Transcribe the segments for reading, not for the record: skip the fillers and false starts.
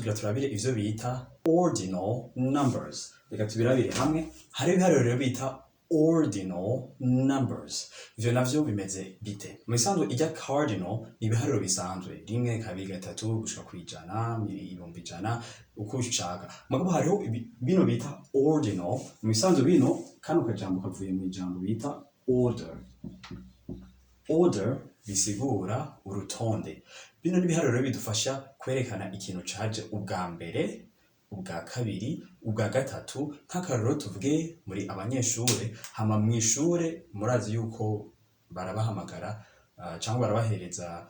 tugira turabire ivyo bita ordinal numbers. Reka tubirabire hamwe. Hari ibiharuro rero bita ordinal numbers. Ivyo navyo bimeze bite? Mu bisanzwe ijya cardinal ni ibiharuro bisanzwe, rimwe, kabiri, gatatu gushika kwijana, ibihumbi ijana uko ushaka. Mugabo hariho bino bita ordinal. Mu bisanzwe bino kano kajambo kavuye mu ijambo bita order. Order bisigura urutonde. Bino n'ibiharuro bidufasha kwerekana ikintu caje ubwa mbere, ubwa kabiri, ubwa gatatu. Nk'akarorero tuvuge muri abanyeshure, hama mwishure murazi yuko barabahamagara cyangwa barabahereza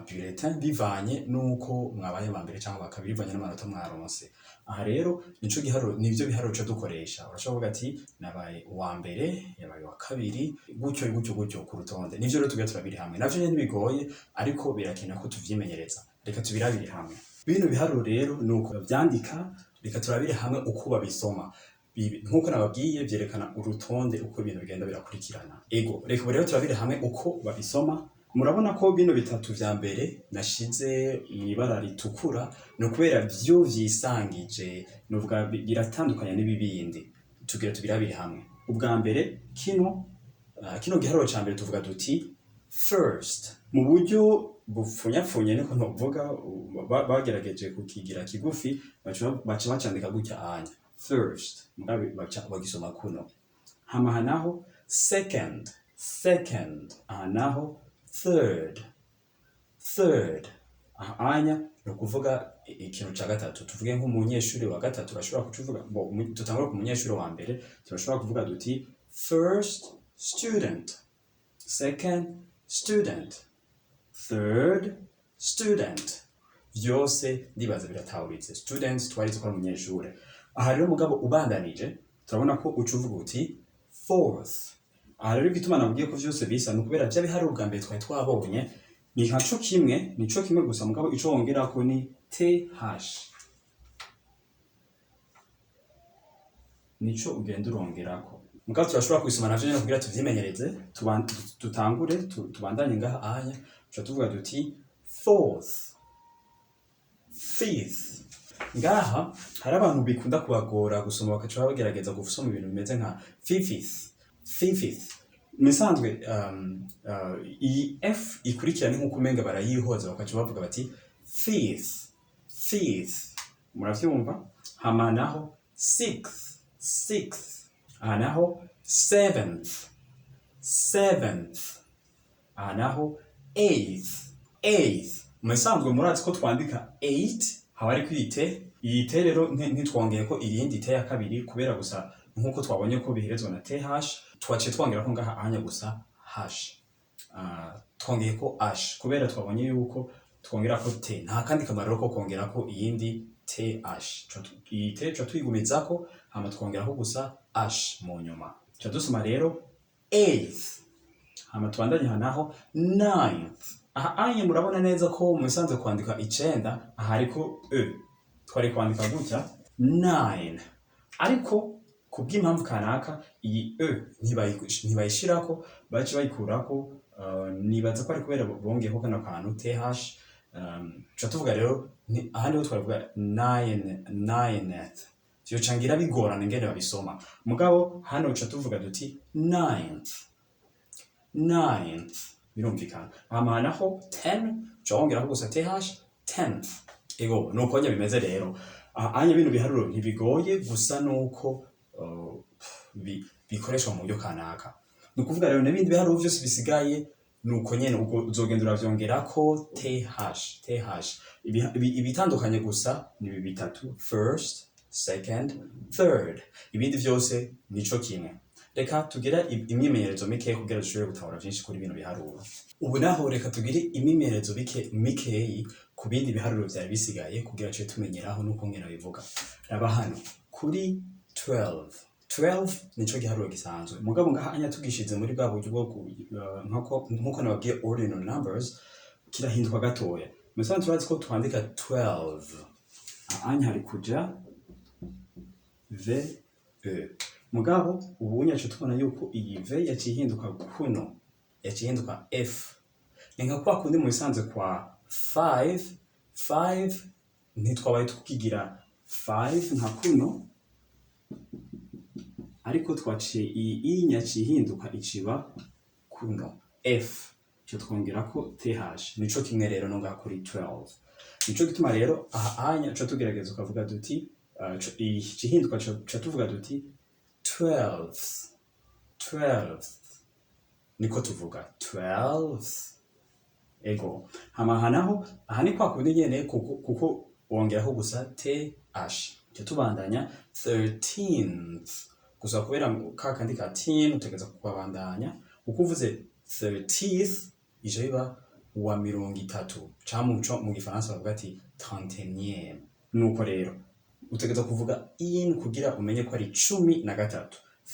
bulletin bivanye nuko mwabaye ba mbere cyangwa bakabiri bivanye n'amanota mwaronse. Aha rero nico giharuro, nivyo biharuro cyo dukoresha. Urashobora ati nabaye uwa mbere, yabaye wa kabiri, gutyo ku rutonde. Nivyo rero tugiye turabiri hamwe. Navyo nyene bigoye ariko birakena ko tuvyimenyereza. Reka tubirabire hamwe. Bino biharuro rero nuko byandika, reka turabire hamwe uko babisoma. Nkuko nababwiye byerekana urutonde uko ibintu bigenda birakurikirana. Ego, reka rero turabire hamwe uko babisoma. Murabona ko bino bitatu vya mbere nashize ibara ritukura, no kubera byo vyisangije, nuvuga biratandukanye n'ibibindi. Tugira tubirabire hamwe. Ubwa mbere kino giharuro ca mbere tuvuga duti first. Mu buryo bupfunyapfunye niko ntuvuga, bagerageje kukigira kigufi, baca bacandika gutya anya. First, mugabe bagisoma kuno. Hama naho second, naho third. Anya no kuvuga ikintu ca gatatu. Tuvuge nk'umunyeshuri wa gatatu bashobora kuvuga, tutangura ku munyeshuri wa mbere, turashobora kuvuga duti first student, second student, third student. Vyose ndibaza biratahuritse. Students twari tukora umunyeshuri. Aha rero mugabo ubandanije turabona ko ucuvuga uti fourth. Aha rero bituma nabwiye ko vyose bisa nukubera bya biharuro bwa mbere twari twabonye ni nkaco kimwe, nico kimwe gusa mugabo ico wongera ko ni th. Nico ugenda urongerako. Mugabo turashobora kubisoma navyo nyene kugira tuvyimenyereze. Tutangure tubandanye ngaha anya. Tuvuga duti fourth, fifth. Ngaha hari abantu bikunda kubagora gusoma bakaca bagerageza gusoma ibintu bimeze nka fifth. Misanzwe iyi f ikurikirana nkuko umenga barayihoza bakaca bavuga bati fifth. Muravyumva? Hama naho sixth. Aha naho seventh. Aha naho eighth. Misanzwe murazi ko twandika 8 hawari kwite. Iyi te rero ntitwongeye ko irindi te ya kabiri kubera gusa nkuko twabonye ko biherezwa na th, twaciye twongera ko ngaha anya gusa hash. Twongeye ko ash kubera twabonye yuko twongera ko te, nta kandi kamaro ko kongera ko iyindi th. Iyi te cyo twigumizako hama twongera ko gusa ash mu nyuma. Cyo dusoma rero 8th. Hama twandanye hanaho 9th. Aha anye murabona neza ko musanze kwandika 9 aha ariko twari kwandika gutya 9. Ariko kubw'impamvu kanaka iyi ntibayishirako, baci bayikurako. Nibaza ko ari kubera bongeyeho kano kantu th. Cyo tuvuga rero ahandi ho twaravuga 9th. Cyo cangira bigorana ingene babisoma. Mugabo hano cyo tuvuga duti 9th. Birumvikana. Hama naho 10 congera gusa th 10th. Ego nuko nya bimeze rero. Anya bino biharuro ntibigoye gusa nuko bikoreshwa mu buryo kanaka. Nukuvuga rero n'ibindi biharuro byose bisigaye nuko nyene uko uzogenda uravyongerako th. Ibitandukanye gusa ni bitatu: first, second, third. Ibindi byose nico kimwe. Reka tugira imyimenyerezo mike kugira dushobore gutahura byinshi kuri bino biharuro. Ubu naho reka tugire imyimenyerezo mike ku bindi biharuro byari bisigaye kugira cyo tumenyeraho nuko ngena bivuga. Raba hano kuri 12 nico giharuro gisanzwe. Mugabo ngaha anya tugishize muri bwa buryo bwo nkuko nababwiye ordinal numbers kirahinduka gatoya. Musanzwe turazi ko twandika 12. Anya hari kuja v mugabo ubunya cyo tubona yuko iyi v yacihinduka kuno, yacihinduka f. Ninka kwa kundi mu bisanzwe kwa 5 ntitwabaye tukigira 5 nka kuno, ariko twaciye iyi nyaciye ihinduka iciba kuno f, cyo twongerako th. Nico kimwe rero no ngaha kuri 12. Nico gituma rero aha anya cyo tugerageza ukavuga duti ihinduka cyo tuvuga duti 12. Niko tuvuga 12. Ego hamahanaho aha ni kwa kundi nyene kuko wongeraho gusa th. Cyo tubandanya 13th, gusa kubera ka kandi ka teen utegeza kubandanya uko uvuze 30th ije biba wa 30 cyangwa mu gifaransa bavuga ati 31. Nuko rero utegeza kuvuga in kugira umenye ko ari 13.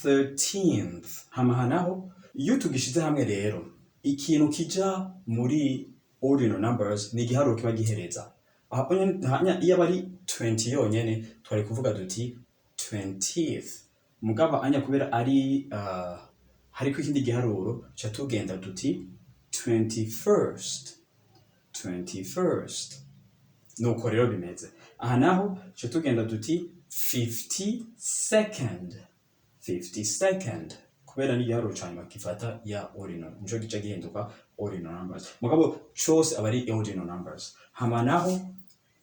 13th hamahanaho iyo tugishize hamwe rero ikintu kija muri ordinal numbers ni igiharuro kiba gihereza. Hanya iyo bari 20 yonyene twari kuvuga duti 20th. Mugaba anya kubera ari hariko ikindi giharuro cha tugenda duti 21st. Nuko rero bimeze. Aha naho cha tugenda duti 52nd. Kubera ni giharuro cyane kifata ya ordinal. Nico gica gihinduka ordinal numbers. Mugabo chose abari ordinal numbers. Hama naho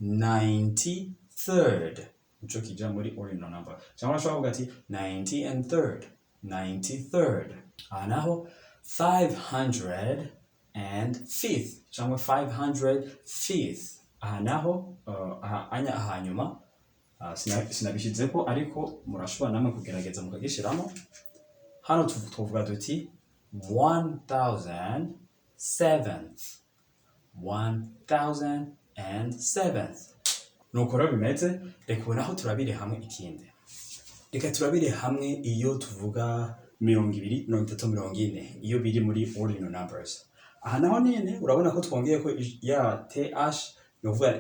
93rd. Nico kija muri ordinal number. Cyangwa nashobora kuvuga ati 93rd. Naho 505th. Cyangwa 505th. Naho anya ahanyuma sinabishizeko ariko murashobora namwe kugerageza mukagishiramo. Hano tuvuga duti 1007th. Nuko rero bimeze. Reka ubu naho turabire hamwe ikindi. Reka turabire hamwe iyo tuvuga 200, 340 iyo biri muri ordinal numbers. Aha naho nyene urabona ko twongeye ko ya th novuga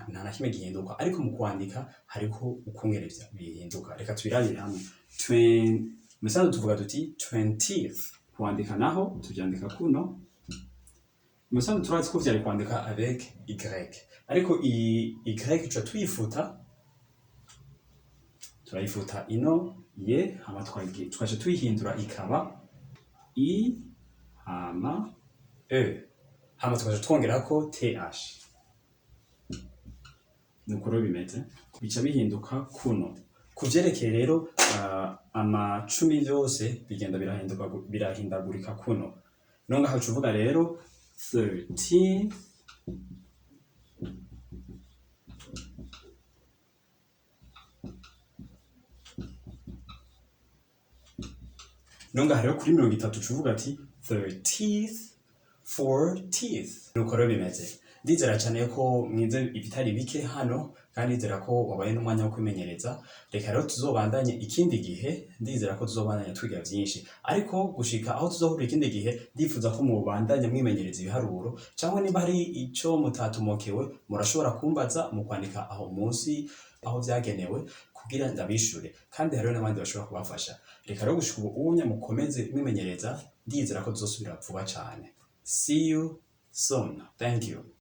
nta na kimwe gihinduka, ariko mu kwandika hariko ukongereza bihinduka. Reka tubirabire hamwe. Musanzwe tuvuga duti 20th. Kwandika naho tubyandika kuno. Musanzwe turazi ko vyari kwandika avec y, ariko y cyo turayifuta ino ye hama twaje tuyihindura ikaba i hama e, hama twaje twongerako th. Nuko rero bimeze bica bihinduka kuno. Kuvyerekeye rero ama 10 byose bigenda birahindagurika kuno. Nonga hacu uvuga rero 13 nonga rero kuri 30 cuvuga ati 30th 40th. Nuko rero bimeze. Ndizera cyane ko mwize ibitari bike hano kandi ndizera ko wabaye n'umwanya wo kwimenyereza. Reka rero tuzobandanye ikindi gihe, ndizera ko tuzobandanya twiga byinshi, ariko gushika aho tuzohurira ikindi gihe ndifuza ko mubandanya mwimenyereza ibiharuro, cyangwa niba hari ico mutatumokewe murashobora kumbaza mu kwandika aho munsi aho byagenewe kugira ndabishure, kandi hariho n'abandi bashobora kubafasha. Reka rero gushika ubu mukomeze mwimenyereza, ndizera ko tuzosubira vuba cyane. See you soon. Thank you.